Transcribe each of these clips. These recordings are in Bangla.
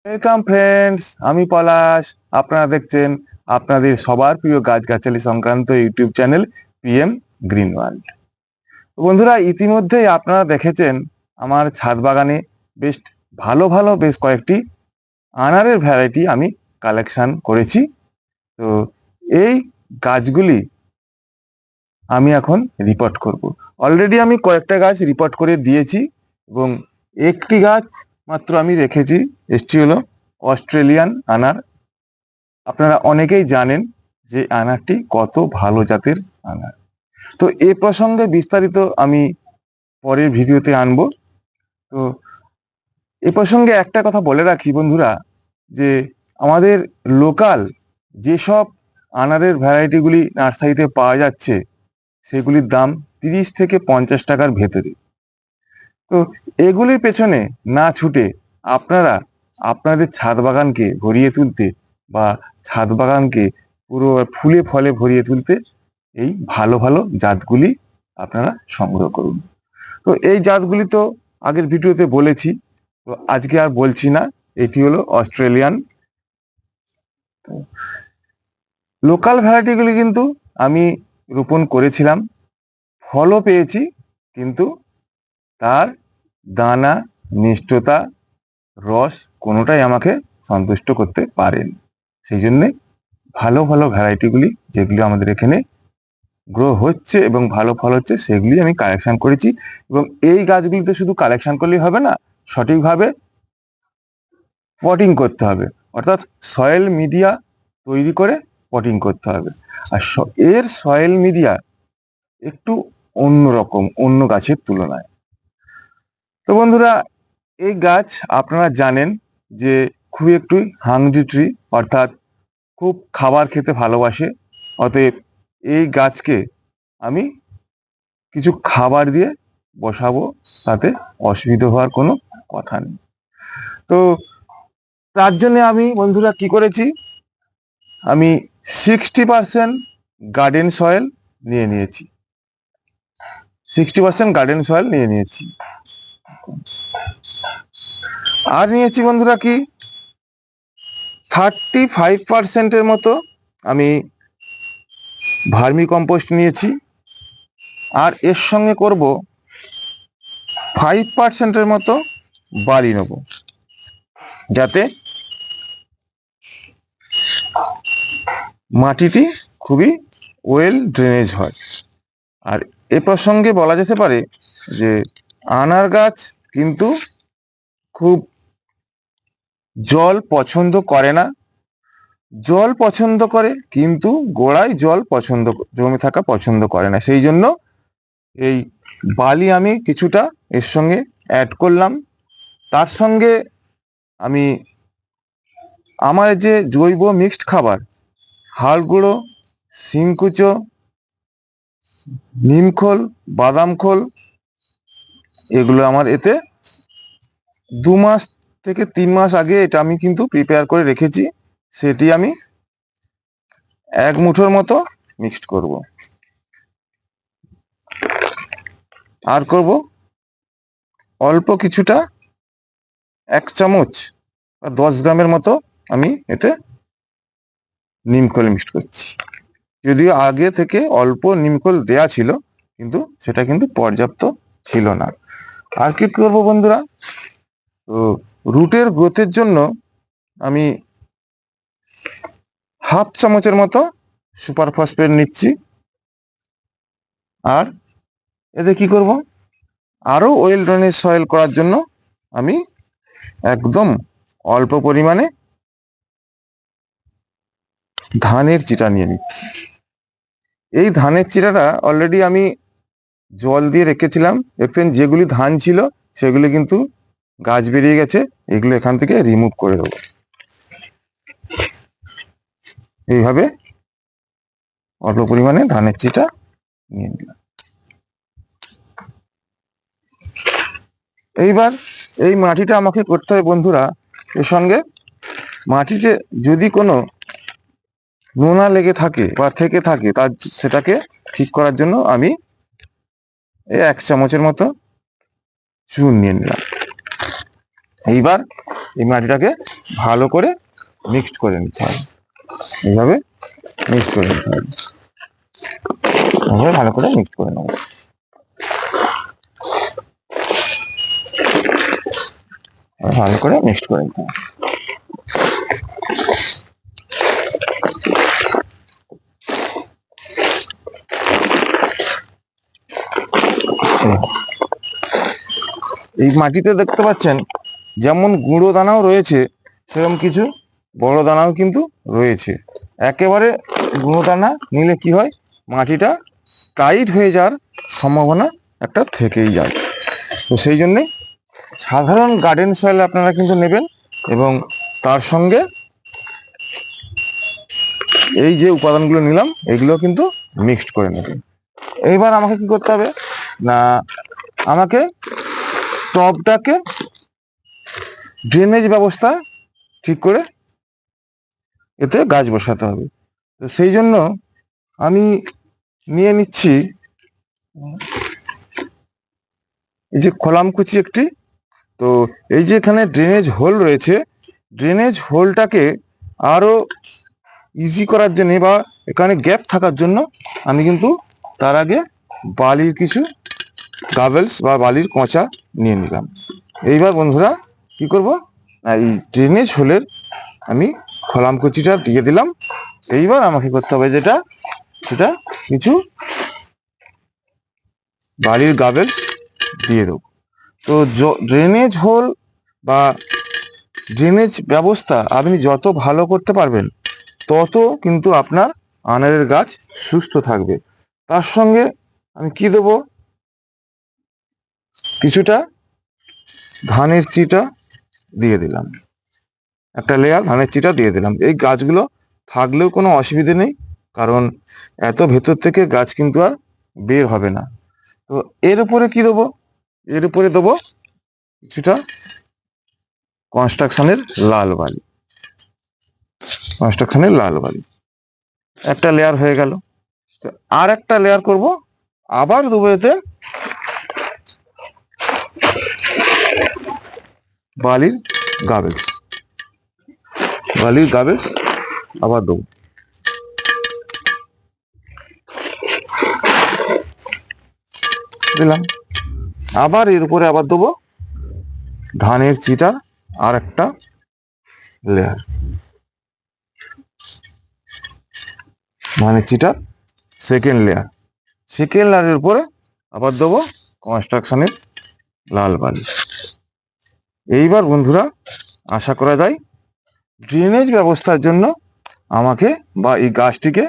ওয়েলকাম ফ্রেন্ডস, আমি পলাশ। আপনারা দেখছেন আপনাদের সবার প্রিয় গাছগাছালি সংক্রান্ত YouTube channel PM green world. বন্ধুরা, ইতিমধ্যেই আপনারা দেখেছেন আমার ছাদ বাগানে বেশ ভালো ভালো বেশ কয়েকটি আনারের ভ্যারাইটি আমি কালেকশন করেছি। তো এই গাছগুলি আমি এখন রিপোর্ট করব। অলরেডি আমি কয়েকটা গাছ রিপোর্ট করে দিয়েছি এবং একটি গাছ মাত্র আমি রেখেছি। এসটি হলো অস্ট্রেলিয়ান আনার। আপনারা অনেকেই জানেন যে আনারটি কত ভালো জাতের আনার। তো এ প্রসঙ্গে বিস্তারিত আমি পরের ভিডিওতে আনবো। তো এ প্রসঙ্গে একটা কথা বলে রাখি বন্ধুরা, যে আমাদের লোকাল যেসব আনারের ভ্যারাইটিগুলি নার্সারিতে পাওয়া যাচ্ছে সেগুলির দাম 30 থেকে 50 টাকার ভেতরে। তো এগুলির পেছনে না ছুটে আপনারা আপনাদের ছাদ বাগানকে ভরিয়ে তুলতে বা ছাদ বাগানকে পুরো ফুলে ফলে ভরিয়ে তুলতে এই ভালো ভালো জাতগুলি আপনারা সংগ্রহ করুন। তো এই জাতগুলি তো আগের ভিডিওতে বলেছি, তো আজকে আর বলছি না। এটি হলো অস্ট্রেলিয়ান। লোকাল ভ্যারাইটিগুলি কিন্তু আমি রোপণ করেছিলাম, ফলও পেয়েছি, কিন্তু তার দানা, মিষ্টতা, রস কোনোটাই আমাকে সন্তুষ্ট করতে পারেন। সেই জন্যে ভালো ভালো ভ্যারাইটিগুলি যেগুলি আমাদের এখানে গ্রো হচ্ছে এবং ভালো ফল হচ্ছে সেগুলি আমি কালেকশন করেছি। এবং এই গাছগুলিতে শুধু কালেকশন করলেই হবে না, সঠিকভাবে পটিং করতে হবে, অর্থাৎ সয়েল মিডিয়া তৈরি করে পটিং করতে হবে। আর এর সয়েল মিডিয়া একটু অন্যরকম, অন্য গাছের তুলনায়। তো বন্ধুরা, এই গাছ আপনারা জানেন যে খুবই একটু হাংরি ট্রি, অর্থাৎ খুব খাবার খেতে ভালোবাসে। অতএব এই গাছকে আমি কিছু খাবার দিয়ে বসাবো, তাতে অসুবিধা হওয়ার কোনো কথা নেই। তো তার জন্য আমি বন্ধুরা কি করেছি, আমি 60% গার্ডেন সয়েল নিয়ে নিয়েছি। 60% গার্ডেন সয়েল নিয়ে নিয়েছি। আর নিয়েছি বন্ধুরা কি, 35%-এর মতো আমি ভার্মি কম্পোস্ট নিয়েছি। আর এর সঙ্গে করব 5%-এর মতো বালি নেব, যাতে মাটিটি খুবই ওয়েল ড্রেনেজ হয়। আর এ প্রসঙ্গে বলা যেতে পারে যে আনার গাছ কিন্তু খুব জল পছন্দ করে না। জল পছন্দ করে কিন্তু গোড়ায় জল জমে থাকা পছন্দ করে না। সেই জন্য এই বালি আমি কিছুটা এর সঙ্গে অ্যাড করলাম। তার সঙ্গে আমি আমার যে জৈব মিক্সড খাবার, হাড় গুঁড়ো, শিংকুচো, নিমখোল, বাদাম খোল, এগুলো আমার এতে 2 মাস থেকে 3 মাস আগে এটা আমি কিন্তু প্রিপেয়ার করে রেখেছি। সেটি আমি 1 মুঠোর মতো মিক্সড করব। আর করব অল্প কিছুটা, 1 চামচ বা 10 গ্রামের মতো আমি এতে নিমখোল মিক্সড করছি। যদিও আগে থেকে অল্প নিমখোল দেয়া ছিল, কিন্তু সেটা কিন্তু পর্যাপ্ত ছিল না। আর কি করব বন্ধুরা, তো রুটের গ্রোথের জন্য আমি 1/2 চামচের মতো সুপার ফসফেট নিচ্ছি। আর এতে কি করব, আরো ওয়েল ড্রেনেজ সয়েল করার জন্য আমি একদম অল্প পরিমাণে ধানের চিটা নিয়ে নিচ্ছি। এই ধানের চিটাটা অলরেডি আমি জল দিয়ে রেখেছিলাম। দেখছেন যেগুলি ধান ছিল সেগুলি কিন্তু গাছ বেরিয়ে গেছে। এগুলো এখান থেকে রিমুভ করে দেবো। এইভাবে অল্প পরিমাণে ধানের চিটা নিয়ে নিলাম। এইবার এই মাটিটা আমাকে করতে হবে বন্ধুরা, এর সঙ্গে মাটিতে যদি কোনো নোনা লেগে থাকে বা থেকে থাকে, তার সেটাকে ঠিক করার জন্য আমি 1 চামচের মতো চুন নিয়ে নিলাম। এইবার এই মাটিটাকে ভালো করে মিক্সড করে নিতে হবে, এইভাবে মিক্সড করে নিতে হবে, ভালো করে মিক্সড করে নেবো। ভালো করে মিক্সড করে নিতে হবে। এই মাটিতে দেখতে পাচ্ছেন যেমন গুঁড়ো দানাও রয়েছে, সেরকম কিছু বড় দানাও কিন্তু রয়েছে। একেবারে গুঁড়ো দানা নিলে কি হয়, মাটিটা টাইট হয়ে যাওয়ার সম্ভাবনা একটা থেকেই যায়। তো সেই জন্যে সাধারণ গার্ডেন সয়েল আপনারা কিন্তু নেবেন এবং তার সঙ্গে এই যে উপাদানগুলো নিলাম এগুলো কিন্তু মিক্সড করে নেবেন। এইবার আমাকে কি করতে হবে না, আমাকে টবটাকে ড্রেনেজ ব্যবস্থা ঠিক করে এতে গাছ বসাতে হবে। তো সেই জন্য আমি নিয়ে নিচ্ছি এই যে খোলামকুচি একটি, তো এই যে এখানে ড্রেনেজ হোল রয়েছে, ড্রেনেজ হোলটাকে আরো ইজি করার জন্য বা এখানে গ্যাপ থাকার জন্য আমি কিন্তু তার আগে বালির কিছু গাভেলস বা বালির কচা নিয়ে নিলাম। এইবার বন্ধুরা কি করব, এই ড্রেনেজ হোলের আমি খোলামকুচিটা দিয়ে দিলাম। এইবার আমাকে করতে হবে সেটা কিছু বালির গাভেলস দিয়ে দেবো। তো ড্রেনেজ হোল বা ড্রেনেজ ব্যবস্থা আপনি যত ভালো করতে পারবেন তত কিন্তু আপনার আনারের গাছ সুস্থ থাকবে। তার সঙ্গে আমি কি দেবো, কিছুটা ধানের চিটা দিয়ে দিলাম, একটা লেয়ার ধানের চিটা দিয়ে দিলাম। এই গাছগুলো থাকলেও কোনো অসুবিধে নেই, কারণ এত ভেতর থেকে গাছ কিন্তু আর বের হবে না। তো এর উপরে কি দেবো, এর উপরে দেবো কিছুটা কনস্ট্রাকশনের লাল বালি, কনস্ট্রাকশনের লাল বালি। একটা লেয়ার হয়ে গেল। আর একটা লেয়ার করব, আবার দেবো এতে বালির গাবেলস, বালির গাবেলস আবার দেবো। দিলাম। আবার এর উপরে আবার দেবো ধানের চিটার আর একটা লেয়ার, ধানের চিটার সেকেন্ড লেয়ারের উপরে আবার দেবো কনস্ট্রাকশনের লাল বালি। এইবার বন্ধুরা আশা করা যায় ড্রেনেজ ব্যবস্থার জন্য আমাকে বা এই গাছটিকে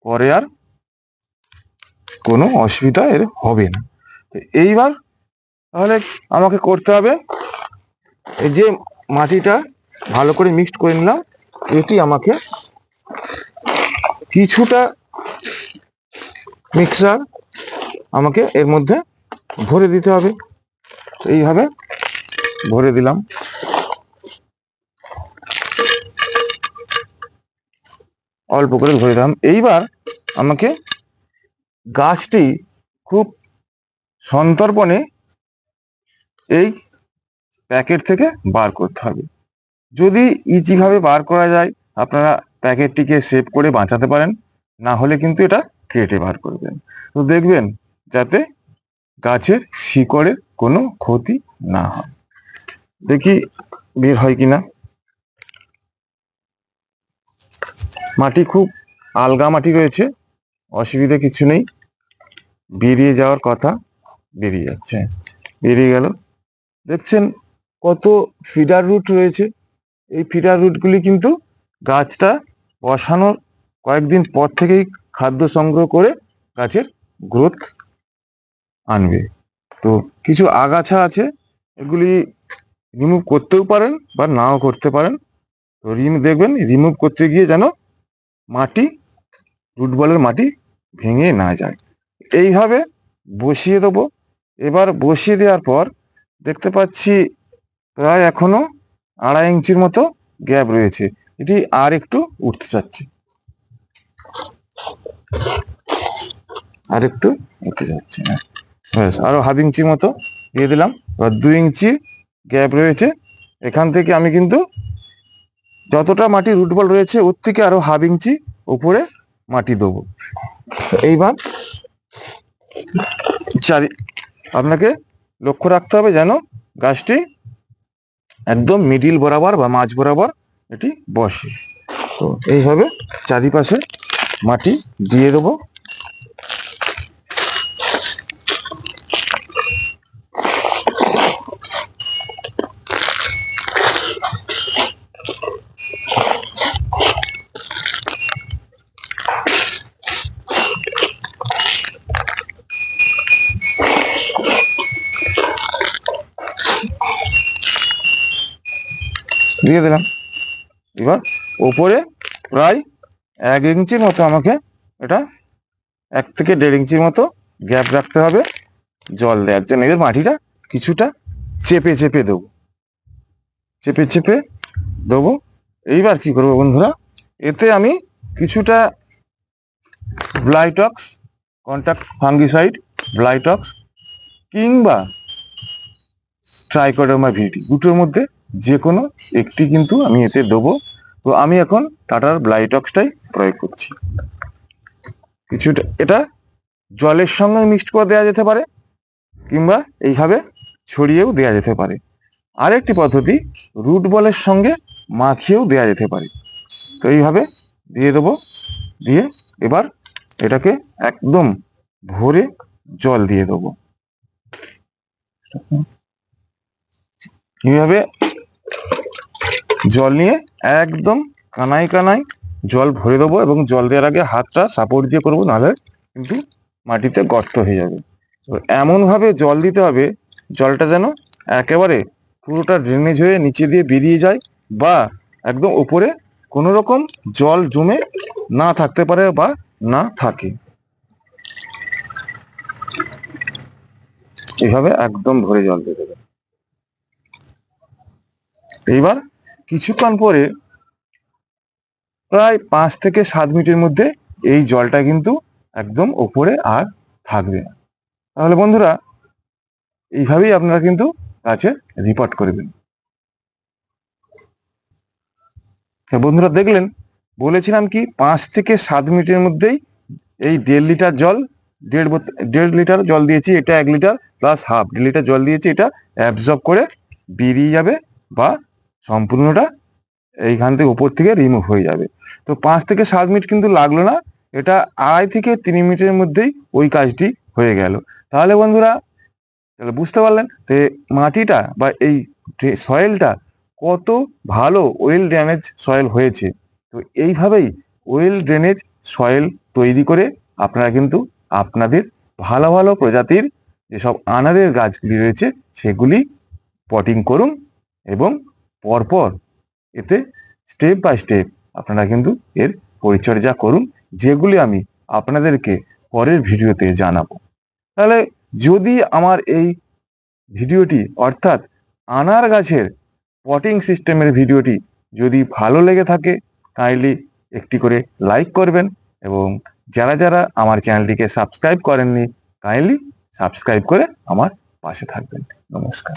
পরে আর কোনো অসুবিধা এর হবে না। তো এইবার তাহলে আমাকে করতে হবে, এই যে মাটিটা ভালো করে মিক্সড করে নিলাম, এটি আমাকে কিছুটা মিক্সার আমাকে এর মধ্যে ভরে দিতে হবে। এইভাবে ভরে দিলাম। অল্প করে ভরে দিলাম। এইবার আমাকে গাছটি খুব সন্তর্পণে এই প্যাকেট থেকে বার করতে হবে। যদি ইজিভাবে বার করা যায় আপনারা প্যাকেটটিকে সেভ করে বাঁচাতে পারেন, না হলে কিন্তু এটা কেটে বার করবেন। তো দেখবেন যাতে গাছের শিকড়ের কোনো ক্ষতি না হয়। দেখি বের হয় কিনা। মাটি খুব আলগা মাটি রয়েছে, অসুবিধা কিছু নেই, বেরিয়ে যাওয়ার কথা বেরিয়ে যাচ্ছে, বেরিয়ে গেল। দেখছেন কত ফিডার রুট রয়েছে, এই ফিডার রুটগুলি কিন্তু গাছটা বসানোর কয়েকদিন পর থেকেই খাদ্য সংগ্রহ করে গাছের গ্রোথ আনবে। তো কিছু আগাছা আছে, এগুলি রিমুভ করতেও পারেন বা নাও করতে পারেন। তো দেখবেন রিমুভ করতে গিয়ে যেন মাটি, রুটবলের মাটি ভেঙে না যায়। এইভাবে বসিয়ে দেবো। এবার বসিয়ে দেওয়ার পর দেখতে পাচ্ছি প্রায় এখনো 2.5 ইঞ্চির মতো গ্যাপ রয়েছে, এটি আর একটু উঠতে চাচ্ছে, আর একটু উঠতে যাচ্ছে, ব্যাস আরো 1/2 ইঞ্চির মতো দিয়ে দিলাম। এবার 2 ইঞ্চি গ্যাপ রয়েছে, এখান থেকে আমি কিন্তু যতটা মাটি রুট বল রয়েছে ওর থেকে আরো হাফ ইঞ্চি উপরে মাটি দেবো। এইবার আপনাকে লক্ষ্য রাখতে হবে যেন গাছটি একদম মিডিল বরাবর বা মাঝ বরাবর এটি বসে। তো এইভাবে চারিপাশে মাটি দিয়ে দেবো। দিয়ে দিলাম। এবার ওপরে প্রায় 1 ইঞ্চির মতো আমাকে এটা 1 থেকে 1.5 ইঞ্চির মতো গ্যাপ রাখতে হবে জল দেওয়ার জন্য। এবার মাটিটা কিছুটা চেপে চেপে দেবো, চেপে চেপে দেবো। এইবার কি করবো বন্ধুরা, এতে আমি কিছুটা ব্লাইটক্স কন্ট্যাক্ট ফাঙ্গিসাইড, ব্লাইটক্স কিংবা ট্রাইকোডার্মা ভিডি, দুটোর মধ্যে যে কোনো একটি কিন্তু আমি এতে দেবো। তো আমি এখন টাটার ব্লাইটক্সটাই প্রয়োগ করছি। কিছুটা এটা জলের সঙ্গে মিক্সড করে দেওয়া যেতে পারে কিংবা এইভাবে ছড়িয়েও দেওয়া যেতে পারে। আরেকটি পদ্ধতি, রুট বলের সঙ্গে মাখিয়েও দেওয়া যেতে পারে। তো এইভাবে দিয়ে দেবো, দিয়ে এবার এটাকে একদম ভরে জল দিয়ে দেবো। এইভাবে জল নিয়ে একদম কানায় কানায় জল ভরে দেবো এবং জল দেওয়ার আগে হাতটা সাপোর্ট দিয়ে করবো, নাহলে কিন্তু মাটিতে গর্ত হয়ে যাবে। তো এমনভাবে জল দিতে হবে জলটা যেন একেবারে পুরোটা ড্রেনেজ হয়ে নিচে দিয়ে বেরিয়ে যায় বা একদম উপরে কোনো রকম জল জমে না থাকতে পারে বা না থাকে। এইভাবে একদম ভরে জল দিয়ে দেবে। এইবার কিছুক্ষণ পরে প্রায় 5 থেকে 7 মিনিটের মধ্যে এই জলটা কিন্তু একদম ওপরে আর থাকবে না। তাহলে বন্ধুরা এইভাবেই আপনারা কিন্তু গাছে রিপোর্ট করবেন। বন্ধুরা দেখলেন, বলেছিলাম কি 5 থেকে 7 মিনিটের মধ্যেই এই 1.5 লিটার জল, 1.5 লিটার জল দিয়েছি, এটা 1 লিটার প্লাস হাফ 1.5 লিটার জল দিয়েছি, এটা অ্যাবজর্ব করে বেরিয়ে যাবে বা সম্পূর্ণটা এইখান থেকে উপর থেকে রিমুভ হয়ে যাবে। তো 5 থেকে 7 মিনিট কিন্তু লাগলো না, এটা 2.5 থেকে 3 মিনিটের মধ্যেই ওই কাজটি হয়ে গেল। তাহলে বন্ধুরা তাহলে বুঝতে পারলেন যে মাটিটা বা এই সয়েলটা কত ভালো ওয়েল ড্রেনেজ সয়েল হয়েছে। তো এইভাবেই ওয়েল ড্রেনেজ সয়েল তৈরি করে আপনারা কিন্তু আপনাদের ভালো ভালো প্রজাতির যেসব আনারের গাছগুলি রয়েছে সেগুলি পটিং করুন এবং পরপর এতে স্টেপ বাই স্টেপ আপনারা কিন্তু এর পরিচর্যা করুন, যেগুলি আমি আপনাদেরকে পরের ভিডিওতে জানাবো। তাহলে যদি আমার এই ভিডিওটি অর্থাৎ আনার গাছের পটিং সিস্টেমের ভিডিওটি যদি ভালো লেগে থাকে কাইন্ডলি একটি করে লাইক করবেন এবং যারা যারা আমার চ্যানেলটিকে সাবস্ক্রাইব করেননি কাইন্ডলি সাবস্ক্রাইব করে আমার পাশে থাকবেন। নমস্কার।